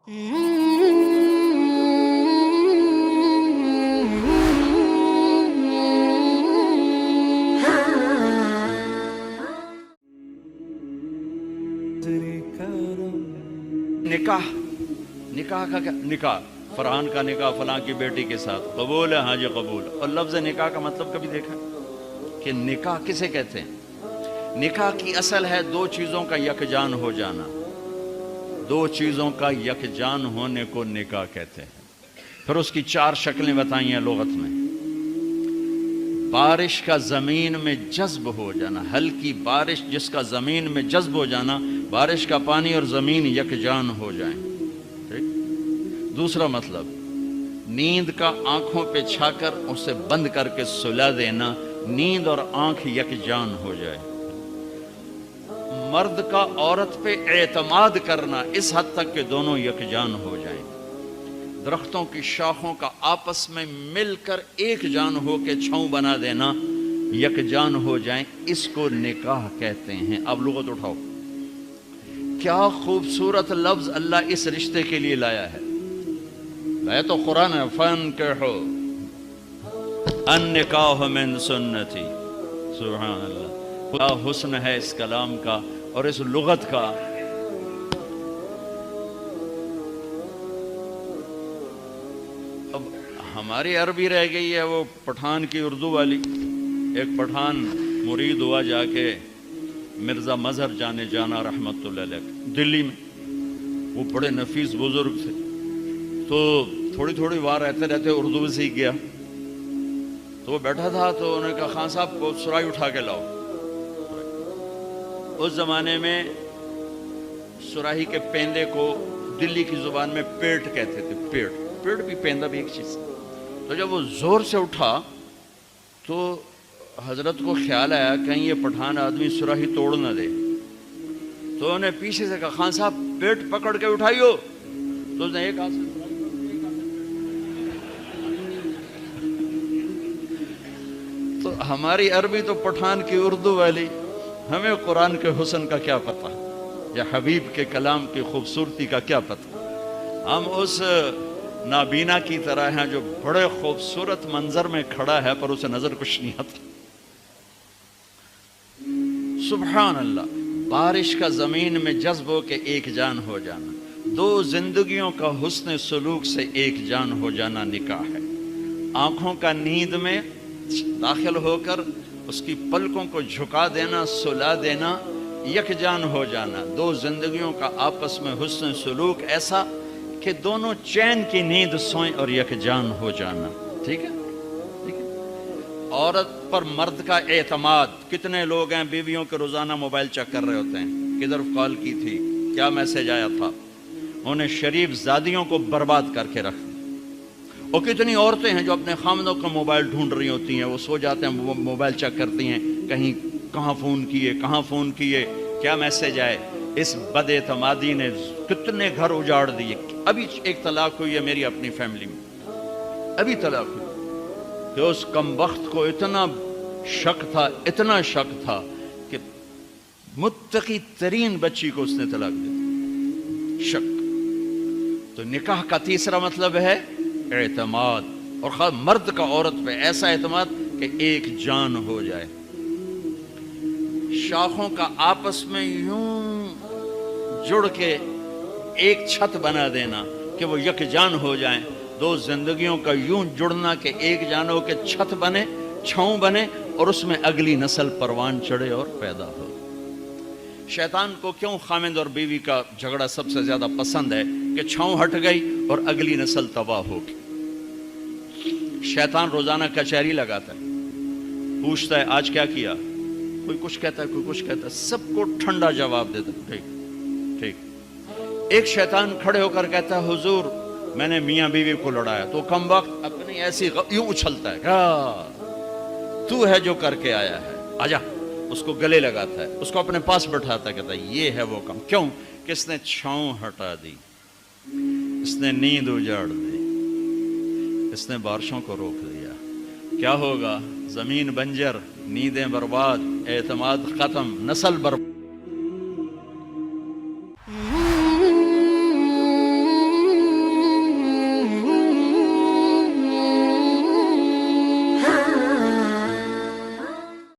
نکاح، نکاح کا کیا؟ نکاح، فرحان کا نکاح فلاں کی بیٹی کے ساتھ، قبول ہے؟ ہاں جی قبول۔ اور لفظ نکاح کا مطلب کبھی دیکھا کہ نکاح کسے کہتے ہیں؟ نکاح کی اصل ہے دو چیزوں کا یکجان ہو جانا، دو چیزوں کا یکجان ہونے کو نکاح کہتے ہیں۔ پھر اس کی چار شکلیں بتائی ہیں لغت میں۔ بارش کا زمین میں جذب ہو جانا، ہلکی بارش جس کا زمین میں جذب ہو جانا، بارش کا پانی اور زمین یکجان ہو جائیں، ٹھیک۔ دوسرا مطلب نیند کا آنکھوں پہ چھا کر اسے بند کر کے سلا دینا، نیند اور آنکھ یکجان ہو جائے۔ مرد کا عورت پہ اعتماد کرنا اس حد تک کہ دونوں یکجان ہو جائیں۔ درختوں کی شاخوں کا آپس میں مل کر ایک جان ہو کے چھاؤں بنا دینا، یکجان ہو جائیں، اس کو نکاح کہتے ہیں۔ اب لغت اٹھاؤ، کیا خوبصورت لفظ اللہ اس رشتے کے لیے لایا ہے۔ لایا تو قرآن ہے، فانکحوا النکاح من سنتی۔ سبحان اللہ، کیا حسن ہے اس کلام کا اور اس لغت کا۔ اب ہماری عربی رہ گئی ہے وہ پٹھان کی اردو والی۔ ایک پٹھان مرید ہوا جا کے مرزا مظہر جانے جانا رحمت اللہ علیہ دلی میں، وہ بڑے نفیس بزرگ تھے، تو تھوڑی تھوڑی وہاں رہتے رہتے اردو بھی سیکھ گیا۔ تو وہ بیٹھا تھا تو انہوں نے کہا خان صاحب کو سرائی اٹھا کے لاؤ۔ اس زمانے میں سراہی کے پیندے کو دلی کی زبان میں پیٹ کہتے تھے، پیٹ، پیٹ بھی پیندا بھی ایک چیز۔ تو جب وہ زور سے اٹھا تو حضرت کو خیال آیا کہیں یہ پٹھان آدمی سراہی توڑ نہ دے، تو انہوں نے پیچھے سے کہا خان صاحب پیٹ پکڑ کے اٹھائیو۔ تو اس نے ایک ہاتھ سے تو ہماری عربی تو پٹھان کی اردو والی، ہمیں قرآن کے حسن کا کیا پتہ یا حبیب کے کلام کی خوبصورتی کا کیا پتہ۔ ہم اس نابینا کی طرح ہیں جو بڑے خوبصورت منظر میں کھڑا ہے پر اسے نظر کچھ نہیں آتا۔ سبحان اللہ، بارش کا زمین میں جذب ہو کے ایک جان ہو جانا، دو زندگیوں کا حسن سلوک سے ایک جان ہو جانا نکاح ہے۔ آنکھوں کا نیند میں داخل ہو کر اس کی پلکوں کو جھکا دینا، سلا دینا، یک جان ہو جانا، دو زندگیوں کا آپس میں حسن سلوک ایسا کہ دونوں چین کی نیند سوئیں اور یک جان ہو جانا، ٹھیک ہے۔ عورت پر مرد کا اعتماد، کتنے لوگ ہیں بیویوں کے روزانہ موبائل چیک کر رہے ہوتے ہیں، کدھر کال کی تھی، کیا میسج آیا تھا، انہیں شریف زادیوں کو برباد کر کے رکھ۔ اور کتنی عورتیں ہیں جو اپنے خامدوں کا موبائل ڈھونڈ رہی ہوتی ہیں، وہ سو جاتے ہیں وہ موبائل چیک کرتی ہیں، کہیں کہاں فون کیے، کہاں فون کیے، کیا میسج آئے۔ اس بد اعتمادی نے کتنے گھر اجاڑ دیے۔ ابھی ایک طلاق ہوئی ہے میری اپنی فیملی میں، ابھی طلاق ہوئی کہ اس کم وقت کو اتنا شک تھا، اتنا شک تھا کہ متقی ترین بچی کو اس نے طلاق دے دی، شک۔ تو نکاح کا تیسرا مطلب ہے اعتماد، اور خاص مرد کا عورت پہ ایسا اعتماد کہ ایک جان ہو جائے۔ شاخوں کا آپس میں یوں جڑ کے ایک چھت بنا دینا کہ وہ یک جان ہو جائیں، دو زندگیوں کا یوں جڑنا کہ ایک جان ہو کے چھت بنے، چھاؤں بنے، اور اس میں اگلی نسل پروان چڑھے اور پیدا ہو۔ شیطان کو کیوں خامند اور بیوی کا جھگڑا سب سے زیادہ پسند ہے کہ چھاؤں ہٹ گئی اور اگلی نسل تباہ ہوگی۔ شیطان روزانہ کچہری لگاتا ہے، پوچھتا ہے آج کیا کیا، کوئی کچھ کہتا ہے، کوئی کچھ کہتا ہے، سب کو ٹھنڈا جواب دیتا ہے، ٹھیک ٹھیک۔ ایک شیطان کھڑے ہو کر کہتا ہے حضور میں نے میاں بیوی کو لڑایا، تو کم وقت اپنی ایسی یوں اچھلتا ہے، تو ہے جو کر کے آیا ہے، آجا۔ اس کو گلے لگاتا ہے، اس کو اپنے پاس بٹھاتا ہے، کہتا ہے یہ ہے وہ کام۔ کیوں؟ کہ اس نے چھاؤں ہٹا دی، اس نے نیند اجاڑ دی، اس نے بارشوں کو روک دیا۔ کیا ہوگا؟ زمین بنجر، نیندیں برباد، اعتماد ختم، نسل برباد۔